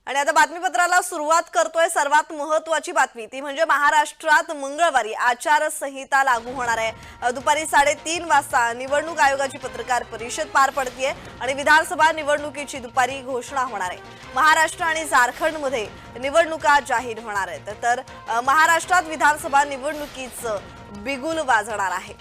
आणि आता बातमीपत्राला सुरुवात करतोय सर्वात महत्त्वाची बातमी ती म्हणजे महाराष्ट्रात मंगळवारी आचारसंहिता लागू होणार आहे। दुपारी 3:30 वाजता निवडणूक आयोगाची पत्रकार परिषद पार पडतेय आणि विधानसभा निवडणुकीची दुपारी घोषणा होणार आहे। महाराष्ट्र आणि झारखंडमध्ये निवडणुका जाहीर होणार आहेत तर महाराष्ट्रात विधानसभा निवडणुकीचं बिगुल वाजणार आहे।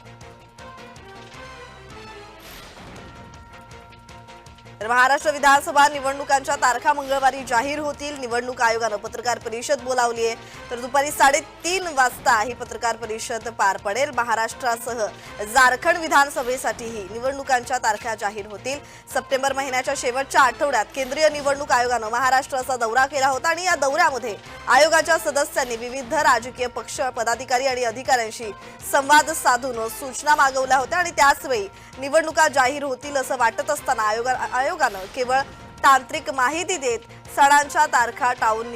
तर महाराष्ट्र विधानसभा निवडणुकांच्या तारखा मंगळवारी जाहीर होतील। निवडणूक आयोगाने पत्रकार परिषद बोलावली आहे तर दुपारी 3:30 वाजता ही पत्रकार परिषद पार पडेल। महाराष्ट्रासह झारखंड विधानसभेसाठीही निवडणुकांच्या तारखा जाहीर होतील। सप्टेंबर महिन्याच्या शेवटच्या आठवड्यात केंद्रीय निवडणूक आयोगाने महाराष्ट्राचा दौरा केला होता आणि या दौऱ्यामध्ये आयोगाच्या सदस्यांनी विविध राजकीय पक्ष पदाधिकारी आणि अधिकाऱ्यांशी संवाद साधून सूचना मागवल्या होत्या आणि त्याचवेळी निवडणुका जाहीर होतील असं वाटत असताना आयोगानं केवळ तांत्रिक माहिती देत सणांच्या तारखा टाळून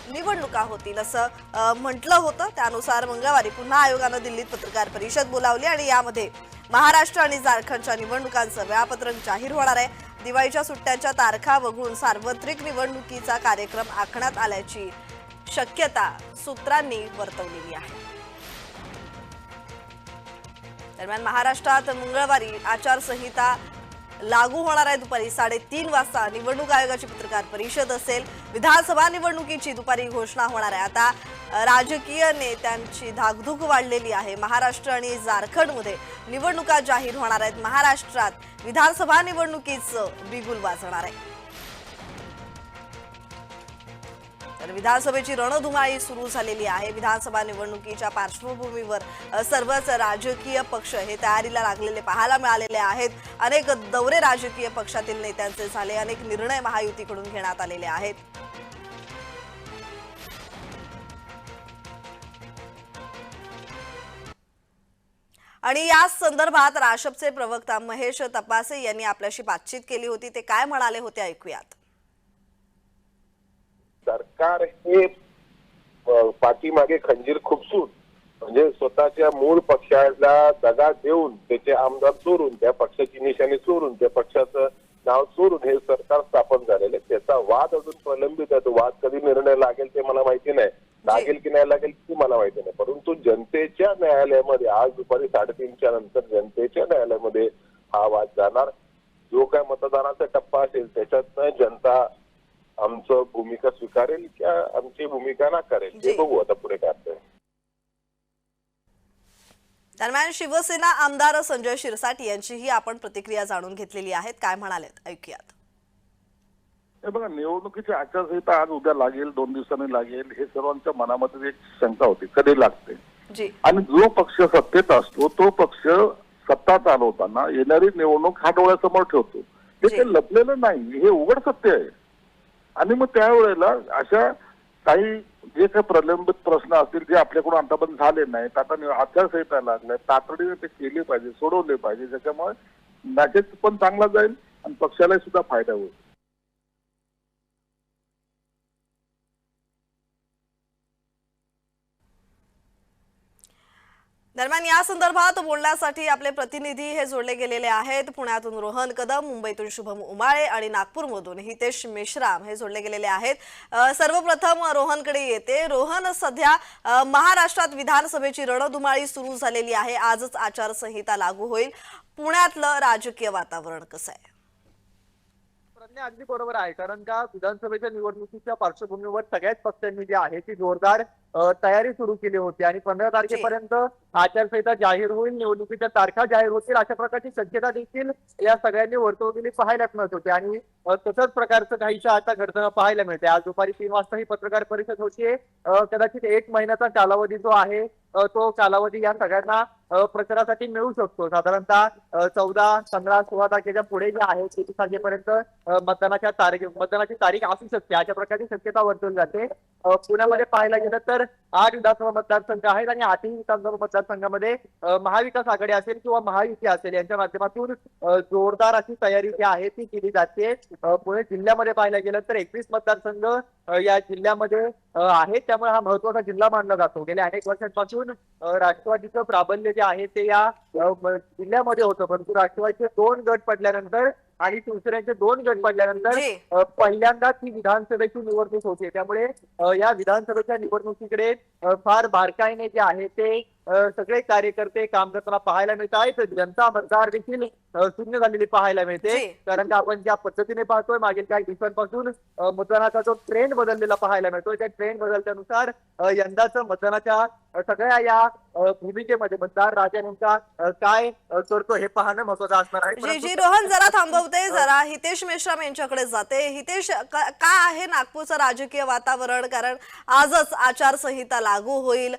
निवडणुका होतील असं म्हटलं होतं। त्यानुसार मंगळवारी पुन्हा आयोगानं दिल्लीत पत्रकार परिषद बोलावली आणि यामध्ये महाराष्ट्र आणि झारखंडच्या निवडणुकांचं वेळापत्रक जाहीर होणार आहे। दिवाळीच्या सुट्ट्यांच्या तारखा वगळून सार्वत्रिक निवडणुकीचा कार्यक्रम आखण्यात आल्याची शक्यता सूत्रांनी वर्तवलेली आहे। दरम्यान महाराष्ट्रात मंगळवारी आचारसंहिता लागू होणार आहे। दुपारी 3:30 वाजता निवडणूक आयोगाची पत्रकार परिषद असेल। विधानसभा निवडणुकीची दुपारी घोषणा होणार आहे। आता राजकीय नेत्यांची धाकधूक वाढलेली आहे। महाराष्ट्र आणि झारखंडमध्ये निवडणुका जाहीर होणार आहेत। महाराष्ट्रात विधानसभा निवडणुकीचं बिगुल वाजणार आहे। तर विधानसभेची रणधुमाळी सुरू झालेली आहे। विधानसभा निवडणुकीच्या पार्श्वभूमीवर सर्वच राजकीय पक्ष हे तयारीला लागलेले पाहायला मिळालेले आहेत। अनेक दौरे राजकीय पक्षातील नेत्यांचे झाले, अनेक निर्णय महायुतीकडून घेण्यात आलेले आहेत। आणि या संदर्भात राशपचे प्रवक्ता महेश तपासे यांनी आपल्याशी बातचीत केली होती। ते काय म्हणाले होते ऐकूयात। सरकार हे पाठीमागे खंजीर खुपसून म्हणजे स्वतःच्या मूळ पक्षाला दगा देऊन त्याचे आमदार चोरून त्या पक्षाची निशाणी चोरून त्या पक्षाचं नाव चोरून हे सरकार स्थापन झालेले। त्याचा वाद अजून प्रलंबित आहे। तो वाद कधी निर्णय लागेल ते मला माहिती नाही, लागेल की नाही लागेल ती मला माहिती नाही, परंतु जनतेच्या न्यायालयामध्ये आज दुपारी 3:30च्या नंतर जनतेच्या न्यायालयामध्ये हा वाद जाणार। जो काय मतदानाचा टप्पा असेल त्याच्यात जनता आमचं भूमिका स्वीकारेल की आमची भूमिका नाकारेल हे बघू आता पुढे काय होतंय। दरम्यान शिवसेना आमदार संजय शिरसाट यांचीही आपण प्रतिक्रिया जाणून घेतलेली आहे। काय म्हणालेत ऐकूयात। हे बघा, निवडणुकीची आचारसंहिता आज उद्या लागेल, 2 दिवसांनी लागेल, हे सर्वांच्या मनामध्ये एक शंका होती कधी लागते। आणि जो पक्ष सत्तेत असतो तो पक्ष सत्ता चालवताना येणारी निवडणूक हा डोळ्यासमोर ठेवतो। हे काही लपलेलं नाही, हे उघड सत्य आहे। आणि मग त्यावेळेला अशा काही जे काही प्रलंबित प्रश्न असतील जे आपल्याकडून आतापर्यंत झाले नाहीत, आता आचारसंहिता लागल्या, तातडीने ते केले पाहिजे, सोडवले पाहिजे, ज्याच्यामुळे मॅसेज पण चांगला जाईल आणि पक्षाला सुद्धा फायदा होईल। दरम्यान या संदर्भात बोलण्यासाठी आपले प्रतिनिधी हे जोडले गेलेले आहेत। पुण्यातून रोहन कदम, मुंबईतून शुभम उमाळे आणि नागपूरमधून हितेश मेश्राम हे जोडले गेलेले आहेत। सर्वप्रथम रोहनकडे येते। रोहन, सध्या महाराष्ट्रात विधानसभेची रणधुमाळी सुरू झालेली आहे। आजच आचारसंहिता लागू होईल। पुण्यातलं राजकीय वातावरण कसं आहे? अगदी बरोबर आहे, कारण का विधानसभेच्या निवडणुकीच्या पार्श्वभूमीवर सगळ्याच पक्षांनी जे आहे ती जोरदार तयारी सुरू केली होती आणि 15 तारखेपर्यंत आचारसंहिता जाहीर होईल, निवडणुकीच्या तारखा जाहीर होतील अशा प्रकारची शक्यता देखील या सगळ्यांनी वर्तवलेली पाहायला मिळत होती। आणि तसंच प्रकारचं काहीसं आता घडताना पाहायला मिळते। आज दुपारी 3 वाजता ही पत्रकार परिषद होतीये। कदाचित 1 महिन्याचा कालावधी जो आहे तो कालावधी या सगळ्यांना प्रचारासाठी मिळू शकतो। साधारणतः 14, 15, 16 तारखेच्या पुढे जे आहे 30 तारखेपर्यंत मतदानाची तारीख असू शकते अशा प्रकारची शक्यता वर्तवली जाते। पुण्यामध्ये पाहायला गेलं तर 8 विधानसभा मतदारसंघ आहेत आणि 8 विधानसभा मतदारसंघामध्ये महाविकास आघाडी असेल किंवा महायुती असेल यांच्या माध्यमातून जोरदार अशी तयारी जी आहे ती केली जाते। पुणे जिल्ह्यामध्ये पाहायला गेलं तर 21 मतदारसंघ या जिल्ह्यामध्ये आहेत, त्यामुळे हा महत्वाचा जिल्हा मानला जातो। गेल्या अनेक वर्षांपासून राष्ट्रवादीचं प्राबल्य जे आहे ते या जिल्ह्यामध्ये होतं, परंतु राष्ट्रवादीचे 2 गट पडल्यानंतर आणि शिवसेनेचे 2 गट पडल्यानंतर जी. पहिल्यांदाच ही विधानसभेची निवडणूक होते. त्यामुळे या विधानसभेच्या निवडणुकीकडे फार बारकाईने जे आहे ते सगळे कार्यकर्ते काम करताना पाहायला मिळत आहेत. जनता मतदार देखील शून्य झालेली पाहायला मिळते. जी. कारण का आपण ज्या पद्धतीने पाहतोय मागील काही दिवसांपासून मतदानाचा जो ट्रेंड बदललेला पाहायला मिळतोय, त्या ट्रेंड बदलल्यानुसार यंदाचं मतदानाच्या सगळ्या या भूमिकेमध्ये मतदार राजा नेमका काय करतो हे पाहणं महत्वाचं असणार आहे. जी जी रोहन जरा थांबवते, जरा हितेश मेश्राम यांच्याकडे जाते. हितेश, काय आहे नागपूरचं राजकीय वातावरण? कारण आजच आचारसंहिता लागू होईल.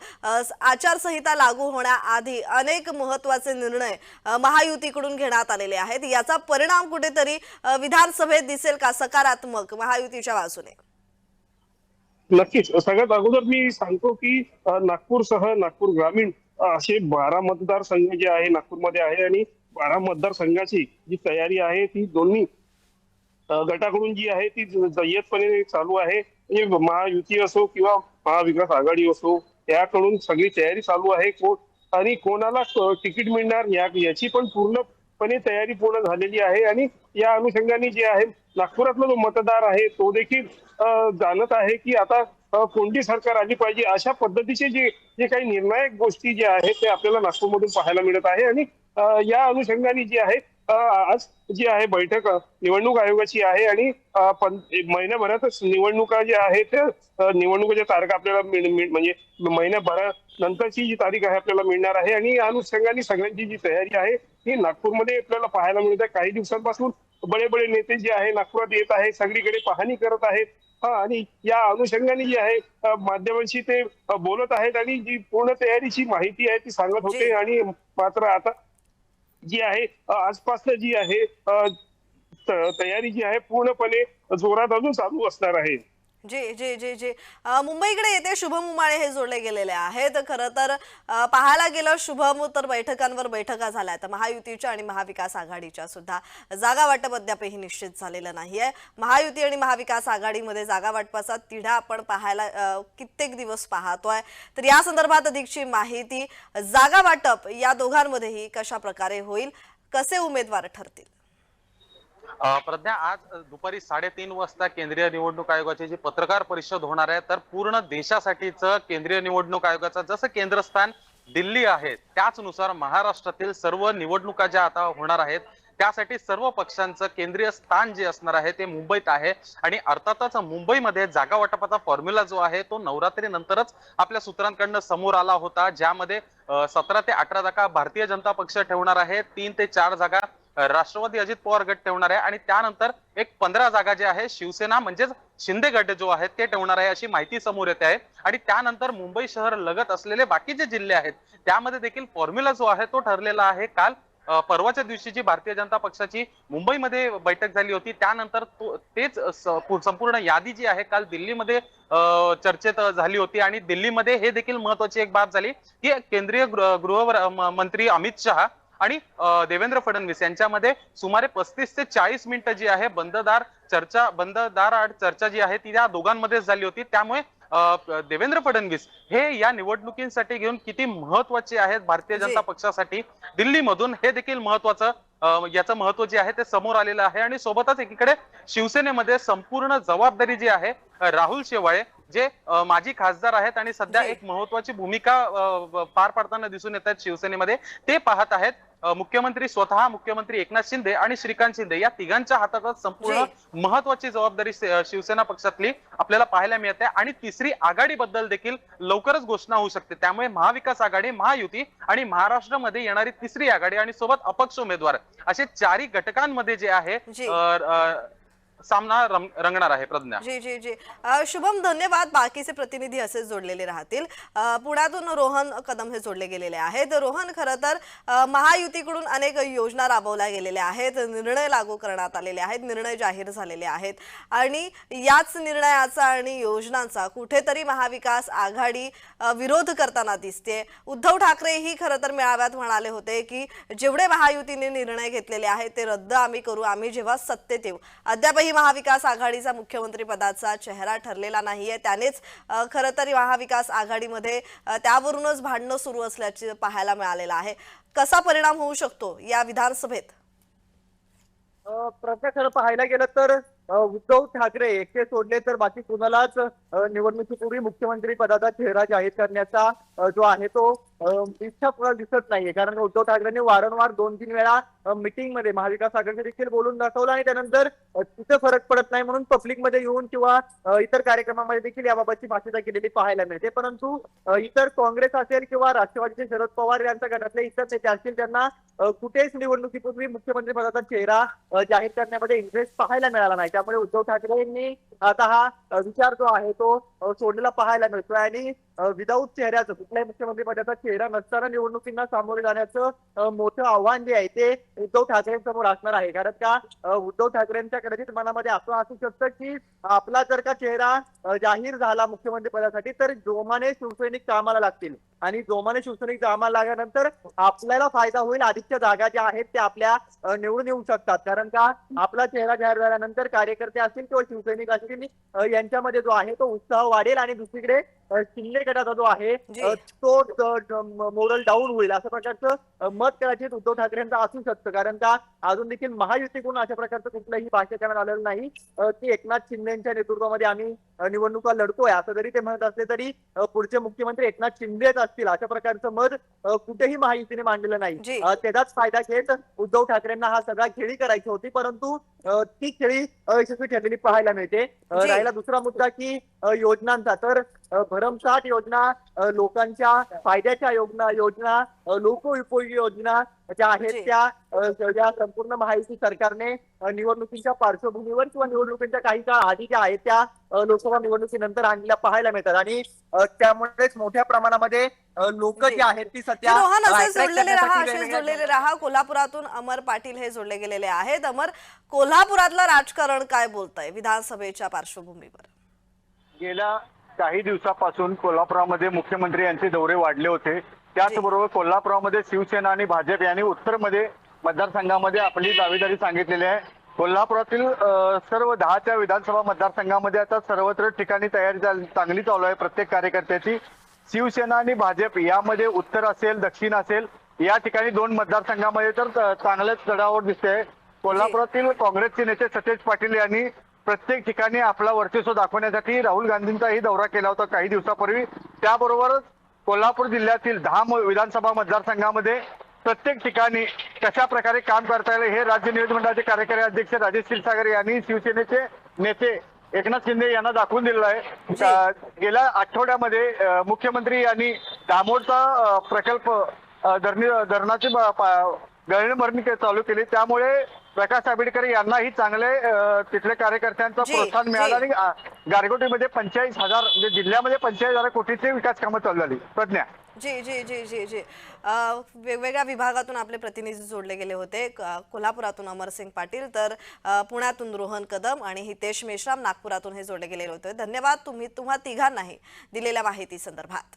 आचारसंहिता लागू होण्याआधी अनेक महत्वाचे निर्णय महायुतीकडून घेण्यात आलेले आहेत. याचा परिणाम कुठेतरी विधानसभेत दिसेल का सकारात्मक महायुतीच्या बाजूने? नक्कीच. सगळ्यात अगोदर मी सांगतो की नागपूरसह नागपूर ग्रामीण असे 12 मतदारसंघ जे आहे नागपूरमध्ये आहे आणि 12 मतदारसंघाची जी तयारी आहे ती दोन्ही गटाकडून जी आहे ती जय्यतपणे चालू आहे. म्हणजे महायुती असो किंवा महाविकास आघाडी असो, याकडून सगळी तयारी चालू आहे. आणि कोणाला तिकीट मिळणार याची पण पूर्णपणे तयारी पूर्ण झालेली आहे. आणि या अनुषंगाने जे आहे नागपुरातला जो मतदार आहे तो देखील जाणत आहे की आता कोणती सरकार आली पाहिजे. अशा पद्धतीचे जे काही निर्णायक गोष्टी ज्या आहेत ते आपल्याला नागपूरमधून पाहायला मिळत आहे. आणि या अनुषंगाने जी आहे आज जी आहे बैठक निवडणूक आयोगाची आहे आणि महिन्याभरातच निवडणुका ज्या आहेत त्या निवडणुकीच्या तारखा आपल्याला म्हणजे महिन्याभरानंतरची जी तारीख आहे आपल्याला मिळणार आहे. आणि या अनुषंगाने सगळ्यांची जी तयारी आहे ही नागपूरमध्ये आपल्याला पाहायला मिळत आहे. काही दिवसांपासून बडे बडे नेते जे आहे नागपुरात येत आहे, सगळीकडे पाहणी करत आहेत. आणि या अनुषंगाने जी आहे माध्यमांशी ते बोलत आहेत आणि जी पूर्ण तयारीची माहिती आहे ती सांगत होते. आणि मात्र आता जी आहे आजपासून जी आहे तयारी जी आहे पूर्णपणे जोरात अजून चालू असणार आहे. जी जी जी जी मुंबईकडे येते शुभम उमाळे हे जोडले गेलेले आहेत. खरं तर पाहायला गेलं शुभम तर बैठकांवर बैठका झाल्या तर महायुतीच्या आणि महाविकास आघाडीच्या सुद्धा जागा वाटप अद्यापही निश्चित झालेलं नाहीये. महायुती आणि महाविकास आघाडीमध्ये जागा वाटपाचा तिढा आपण पाहायला कित्येक दिवस पाहतोय. तर या संदर्भात अधिकची माहिती, जागा वाटप या दोघांमध्येही कशा प्रकारे होईल, कसे उमेदवार ठरतील? प्रज्ञा, आज दुपारी 3:30 वाजता केंद्रीय निवडणूक आयोगाची जी पत्रकार परिषद होणार आहे, तर पूर्ण देशासाठीच केंद्रीय निवडणूक आयोगाचं जसं केंद्रस्थान दिल्ली आहे त्याचनुसार महाराष्ट्रातील सर्व निवडणुका ज्या आता होणार आहेत त्यासाठी सर्व पक्षांचं केंद्रीय स्थान जे असणार आहे ते मुंबईत आहे. आणि अर्थातच मुंबईमध्ये जागा वाटपाचा फॉर्म्युला जो आहे तो नवरात्रीनंतरच आपल्या सूत्रांकडनं समोर आला होता, ज्यामध्ये 17 ते 18 जागा भारतीय जनता पक्ष ठेवणार आहे, 3 ते 4 जागा राष्ट्रवादी अजित पवार गट ठेवणार आहे आणि त्यानंतर एक 15 जागा जे आहे शिवसेना म्हणजेच शिंदे गट जो आहे ते ठेवणार आहे अशी माहिती समोर येते आहे. आणि त्यानंतर मुंबई शहर लगत असलेले बाकीचे जिल्हे आहेत त्यामध्ये देखील फॉर्म्युला जो आहे तो ठरलेला आहे. काल परवाच्या दिवशी जी भारतीय जनता पक्षाची मुंबईमध्ये बैठक झाली होती त्यानंतर तेच संपूर्ण यादी जी आहे काल दिल्लीमध्ये चर्चेत झाली होती. आणि दिल्लीमध्ये हे देखील महत्वाची एक बाब झाली की केंद्रीय गृह मंत्री अमित शहा आणि देवेंद्र फडणवीस यांच्यामध्ये सुमारे 35 ते 40 मिनिटं जी आहे बंददार चर्चा जी आहे ती या दोघांमध्येच झाली होती. त्यामुळे देवेंद्र फडणवीस हे या निवडणुकीसाठी घेऊन किती महत्वाचे आहेत भारतीय जनता पक्षासाठी दिल्लीमधून हे देखील महत्वाचं याचं महत्व जे आहे ते समोर आलेलं आहे. आणि सोबतच एकीकडे शिवसेनेमध्ये संपूर्ण जबाबदारी जी आहे राहुल शेवाळे जे माजी खासदार आहेत आणि सध्या एक महत्वाची भूमिका पार पाडताना दिसून येत आहेत शिवसेनेमध्ये, ते पाहत आहेत मुख्यमंत्री स्वतः मुख्यमंत्री एकनाथ शिंदे आणि श्रीकांत शिंदे या तिघांच्या हातातच संपूर्ण महत्वाची जबाबदारी शिवसेना पक्षातली आपल्याला पाहायला मिळते. आणि तिसरी आघाडीबद्दल देखील लवकरच घोषणा होऊ शकते. त्यामुळे महाविकास आघाडी, महायुती आणि महाराष्ट्रामध्ये येणारी तिसरी आघाडी आणि सोबत अपक्ष उमेदवार असे 4 घटकांमध्ये जे आहे सामना रंगणार आहे. प्रज्ञा जी जी जी शुभम, धन्यवाद. बाकीचे प्रतिनिधी असेच जोडलेले राहतील. पुण्यातून रोहन कदम हे जोडले गेलेले आहेत. रोहन, खरं तर महायुतीकडून अनेक योजना राबवल्या गेलेल्या आहेत, निर्णय लागू करण्यात आलेले आहेत, निर्णय जाहीर झालेले आहेत आणि याच निर्णयाचा आणि योजनांचा कुठेतरी महाविकास आघाडी विरोध करताना दिसते. उद्धव ठाकरेही खरं तर मेळाव्यात म्हणाले होते की जेवढे महायुतीने निर्णय घेतलेले आहेत ते रद्द आम्ही करू, आम्ही जेव्हा सत्तेत येऊ. अद्यापही महाविकास आघाडीचा मुख्यमंत्री पदाचा चेहरा ठरलेला नाहीये. त्यानेच खरं तर महाविकास आघाडीमध्ये त्यावरूनच भांडणं सुरू असल्याचे पाहायला मिळालेलं आहे. कसा परिणाम होऊ शकतो या विधानसभेत? प्रत्यक्ष पाहायला गेलं तर उद्धव ठाकरे एकटे सोडले तर बाकी कुणालाच निवडणुकीपूर्वी मुख्यमंत्री पदाचा चेहरा जाहीर करण्याचा जो आहे तो इच्छा दिसत नाहीये. कारण उद्धव ठाकरेंनी वारंवार 2-3 वेळा मीटिंग मध्ये महाविकास आघाडी देखील बोलून दाखवलं आणि त्यानंतर तिथे फरक पडत नाही म्हणून पब्लिक मध्ये येऊन किंवा इतर कार्यक्रमामध्ये देखील याबाबतची भाषा केलेली पाहायला मिळते. परंतु इतर काँग्रेस असेल किंवा राष्ट्रवादीचे शरद पवार यांच्या गटातले इतर नेते असतील त्यांना कुठेच निवडणुकीपूर्वी मुख्यमंत्री पदाचा चेहरा जाहीर करण्यामध्ये इंटरेस्ट पाहायला मिळाला नाही. त्यामुळे उद्धव ठाकरेंनी आता हा विचार जो आहे तो सोडलेला पाहायला मिळतोय आणि विदाऊट चेहऱ्याचं कुठल्याही मुख्यमंत्री पदाचा चेहरा नसताना निवडणुकींना सामोरे जाण्याचं मोठं आव्हान जे आहे ते उद्धव ठाकरेंसमोर असणार आहे. कारण का उद्धव ठाकरेंच्या कदाचित मनामध्ये असं असू शकतं की आपला जर का चेहरा जाहीर झाला मुख्यमंत्री पदासाठी तर जोमाने शिवसैनिक कामाला लागतील आणि जोमाने शिवसैनिक कामाला लागल्यानंतर आपल्याला फायदा होईल. अधिकच्या जागा ज्या आहेत त्या आपल्या निवडून येऊ शकतात. कारण का आपला चेहरा जाहीर झाल्यानंतर कार्यकर्ते असतील किंवा शिवसैनिक असतील यांच्यामध्ये जो आहे तो उत्साह वाढेल आणि दुसरीकडे शिंदे गटाचा जो आहे तो मोरल डाऊन होईल असं प्रकारचं मत कदाचित उद्धव ठाकरेंचं असू शकतं. कारण का अजून देखील महायुतीकडून अशा प्रकारचं कुठलंही भाष्य करण्यात आलेलं नाही की एकनाथ शिंदेच्या नेतृत्वामध्ये आम्ही निवडणुका लढतोय असं जरी ते म्हणत असले तरी पुढचे मुख्यमंत्री एकनाथ शिंदेच असतील अशा प्रकारचं मत कुठेही महायुतीने मांडलेलं नाही. त्याचाच फायदा घेत उद्धव ठाकरेंना हा सगळा खेळी करायची होती परंतु ती खेळी यशस्वी ठरलेली पाहायला मिळते. राहिला दुसरा मुद्दा की योजनांचा तर भरमसाठ योजना लोकांच्या फायद्याच्या योजना लोकोपयोगी योजना ज्या आहेत त्या संपूर्ण महायुती सरकारने निवडणुकीच्या पार्श्वभूमीवर किंवा निवडणुकीच्या काही काळ आधी ज्या आहेत त्या लोकसभा निवडणुकीनंतर आणलेल्या पाहायला मिळतात आणि त्यामुळेच मोठ्या प्रमाणामध्ये लोक जे आहेत ती सध्या जोडलेले राहा. कोल्हापुरातून अमर पाटील हे जोडले गेलेले आहेत. अमर, कोल्हापुरातलं राजकारण काय बोलतंय विधानसभेच्या पार्श्वभूमीवर? गेल्या काही दिवसापासून कोल्हापुरामध्ये मुख्यमंत्री यांचे दौरे वाढले होते. त्याचबरोबर कोल्हापुरामध्ये शिवसेना आणि भाजप यांनी उत्तरमध्ये मतदारसंघामध्ये आपली दावेदारी सांगितलेली आहे. कोल्हापुरातील सर्व 10च्या विधानसभा मतदारसंघामध्ये आता सर्वत्र ठिकाणी तयारी चांगली चालू आहे प्रत्येक कार्यकर्त्याची. शिवसेना आणि भाजप यामध्ये उत्तर असेल दक्षिण असेल या ठिकाणी 2 मतदारसंघामध्ये तर चांगल्याच चढाओढ दिसते. कोल्हापुरातील काँग्रेसचे नेते सतेज पाटील यांनी प्रत्येक ठिकाणी आपला वर्चस्व दाखवण्यासाठी राहुल गांधींचाही दौरा केला होता काही दिवसापूर्वी. त्याबरोबरच कोल्हापूर जिल्ह्यातील 10 विधानसभा मतदारसंघामध्ये प्रत्येक ठिकाणी कशा प्रकारे काम करता येईल हे राज्य नियोजन मंडळाचे कार्यकारी अध्यक्ष राजेश क्षीरसागर यांनी शिवसेनेचे नेते एकनाथ शिंदे यांना दाखवून दिलेलं आहे. गेल्या आठवड्यामध्ये मुख्यमंत्री यांनी दामोदचा प्रकल्प धरणाची गळणभरणी चालू केली. त्यामुळे प्रकाश आंबेडकर यांनाही चांगले तिथल्या कार्यकर्त्यांचं प्रोत्साहन मिळालं आणि गारगोटीमध्ये 45,000 म्हणजे जिल्ह्यामध्ये 45,000 कोटीचे विकास कामं चालू झाली. प्रज्ञा जी जी जी जी जी वेगवेगळ्या विभागातून आपले प्रतिनिधी जोडले गेले होते. कोल्हापुरातून अमरसिंग पाटील तर पुण्यातून रोहन कदम आणि हितेश मेश्राम नागपुरातून हे जोडले गेलेले होते. धन्यवाद तुम्हा तिघांनाही दिलेल्या माहिती संदर्भात.